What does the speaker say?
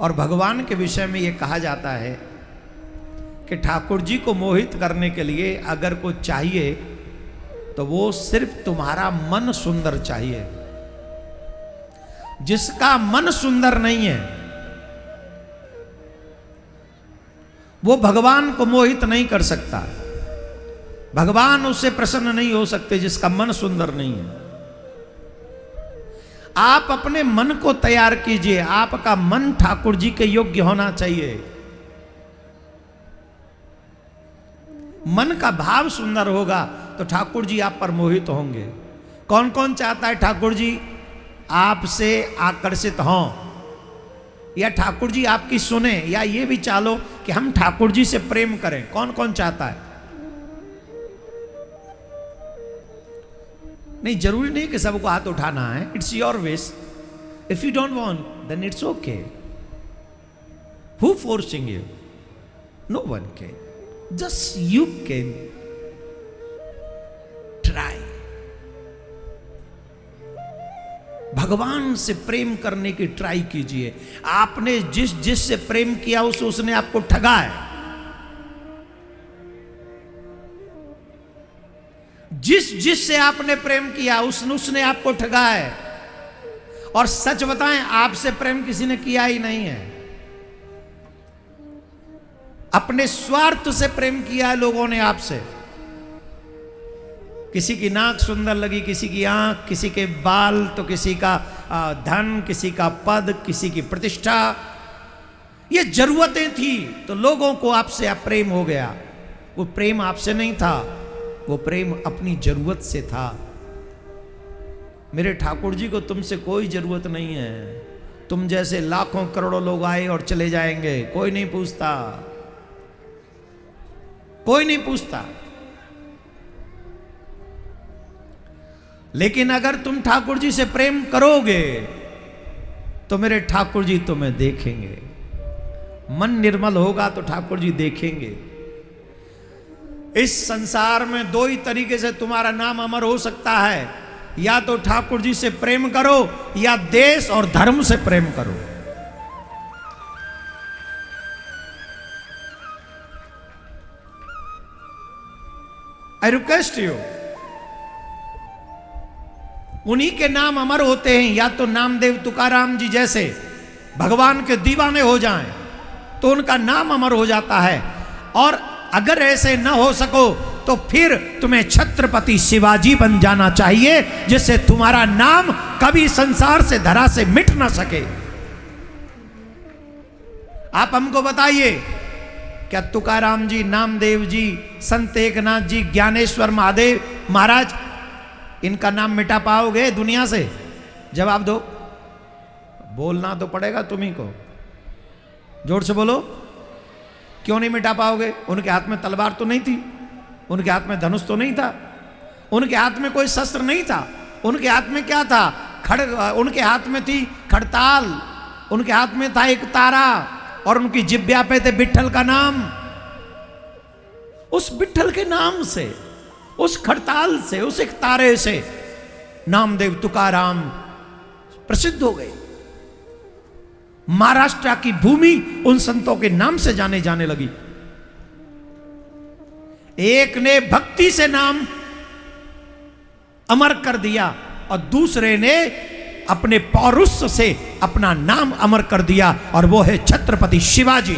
और भगवान के विषय में ये कहा जाता है कि ठाकुर जी को मोहित करने के लिए अगर कोई चाहिए तो वो सिर्फ तुम्हारा मन सुंदर चाहिए। जिसका मन सुंदर नहीं है वो भगवान को मोहित नहीं कर सकता। भगवान उससे प्रसन्न नहीं हो सकते जिसका मन सुंदर नहीं है। आप अपने मन को तैयार कीजिए। आपका मन ठाकुर जी के योग्य होना चाहिए। मन का भाव सुंदर होगा तो ठाकुर जी आप पर मोहित होंगे। कौन कौन चाहता है ठाकुर जी आपसे आकर्षित हों, या ठाकुर जी आपकी सुने, या ये भी चालो कि हम ठाकुर जी से प्रेम करें? कौन कौन चाहता है? नहीं, जरूरी नहीं कि सबको हाथ उठाना है। It's your wish. If you don't want then it's okay. Who forcing you? No one can. Just you can try. भगवान से प्रेम करने की ट्राई कीजिए। आपने जिस से प्रेम किया उसने आपको ठगा है। जिस से आपने प्रेम किया उसने आपको ठगा है। और सच बताएं, आपसे प्रेम किसी ने किया ही नहीं है। अपने स्वार्थ से प्रेम किया है लोगों ने आपसे। किसी की नाक सुंदर लगी, किसी की आंख, किसी के बाल, तो किसी का धन, किसी का पद, किसी की प्रतिष्ठा। ये जरूरतें थी तो लोगों को आपसे प्रेम हो गया। वो प्रेम आपसे नहीं था, वो प्रेम अपनी जरूरत से था। मेरे ठाकुर जी को तुमसे कोई जरूरत नहीं है। तुम जैसे लाखों करोड़ों लोग आए और चले जाएंगे, कोई नहीं पूछता, कोई नहीं पूछता। लेकिन अगर तुम ठाकुर जी से प्रेम करोगे तो मेरे ठाकुर जी तुम्हें देखेंगे। मन निर्मल होगा तो ठाकुर जी देखेंगे। इस संसार में दो ही तरीके से तुम्हारा नाम अमर हो सकता है। या तो ठाकुर जी से प्रेम करो या देश और धर्म से प्रेम करो। आई रिक्वेस्ट यू, उन्हीं के नाम अमर होते हैं। या तो नामदेव तुकाराम जी जैसे भगवान के दीवाने हो जाएं तो उनका नाम अमर हो जाता है। और अगर ऐसे न हो सको तो फिर तुम्हें छत्रपति शिवाजी बन जाना चाहिए, जिससे तुम्हारा नाम कभी संसार से, धरा से मिट ना सके। आप हमको बताइए, क्या तुकाराम जी, नामदेव जी, संत एकनाथ जी, ज्ञानेश्वर महादेव महाराज, इनका नाम मिटा पाओगे दुनिया से? जवाब दो। बोलना तो पड़ेगा तुम्ही को, जोर से बोलो। क्यों नहीं मिटा पाओगे? उनके हाथ में तलवार तो नहीं थी, उनके हाथ में धनुष तो नहीं था, उनके हाथ में कोई शस्त्र नहीं था। उनके हाथ में क्या था? उनके हाथ में थी खड़ताल, उनके हाथ में था एक तारा, और उनकी जिब्या पे थे विट्ठल का नाम। उस विट्ठल के नाम से, उस खड़ताल से, उस एक तारे से नामदेव तुकाराम प्रसिद्ध हो गए। महाराष्ट्र की भूमि उन संतों के नाम से जाने लगी। एक ने भक्ति से नाम अमर कर दिया और दूसरे ने अपने पौरुष से अपना नाम अमर कर दिया, और वो है छत्रपति शिवाजी।